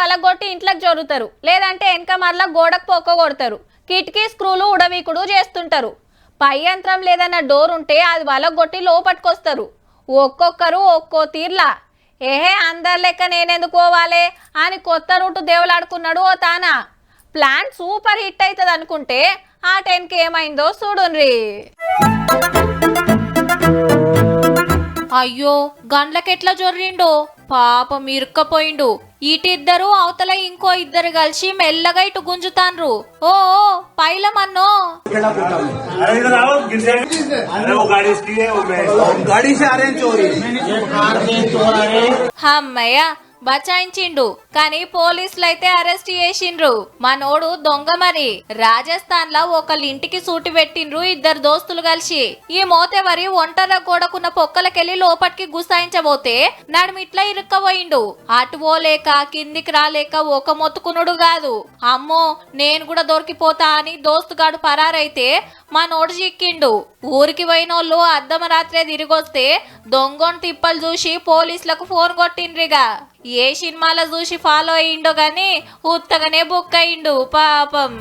వలగొట్టి ఇంట్లోకి జరుగుతారు, లేదంటే వెనక మరలా గోడకు పొక్క కొడతారు, కిటికీ స్క్రూలు ఉడవీకుడు చేస్తుంటారు. పై యంత్రం లేదన్న డోర్ ఉంటే అది వలగొట్టి లోపట్టుకొస్తారు. ఒక్కొక్కరు ఒక్కో తీర్లా. ఏహే అందరి లెక్క నేనెందుకు పోవాలే అని కొత్త రూటు దేవులాడుకున్నాడు ఓ తాన. ప్లాన్ సూపర్ హిట్ అవుతుంది అనుకుంటే ఆ 10కి ఏమైందో చూడుండ్రి. అయ్యో గండ్లకెట్లా జొర్రిండు, పాపం ఇరుక్కపోయిండు. ఇటిద్దరు అవతల ఇంకో ఇద్దరు కలిసి మెల్లగా ఇటు గుంజుతాన్రు. ఓ పైలమన్నో అమ్మయ్య బచాయించిండు. కానీ పోలీసులు అయితే అరెస్ట్ చేసిండ్రు. మనోడు దొంగ. మరి రాజస్థాన్ లో ఒకళ్ళ ఇంటికి సూటి పెట్టిండ్రు ఇద్దరు దోస్తులు కలిసి. ఈ మోతెవరి ఒంటర గోడకున్న పొక్కలకెళ్లి లోపటికి గుసాయించబోతే నడుమిట్లా ఇరుక్కబోయిండు. అటు పోలేక కిందికి రాలేక ఒక మొత్తుకునుడు కాదు, అమ్మో నేను కూడా దొరికిపోతా అని దోస్తుగాడు పరారైతే మనోడు చిక్కిండు. ఊరికి పోయినోళ్ళు అర్ధమరాత్రే తిరిగొస్తే దొంగను తిప్పలు చూసి పోలీసులకు ఫోన్ కొట్టిండ్రిగా. ఏ సినిమాలో చూసి ఫాలో అయ్యిండో గాని ఉత్తగానే బుక్ అయ్యిండు పాపం.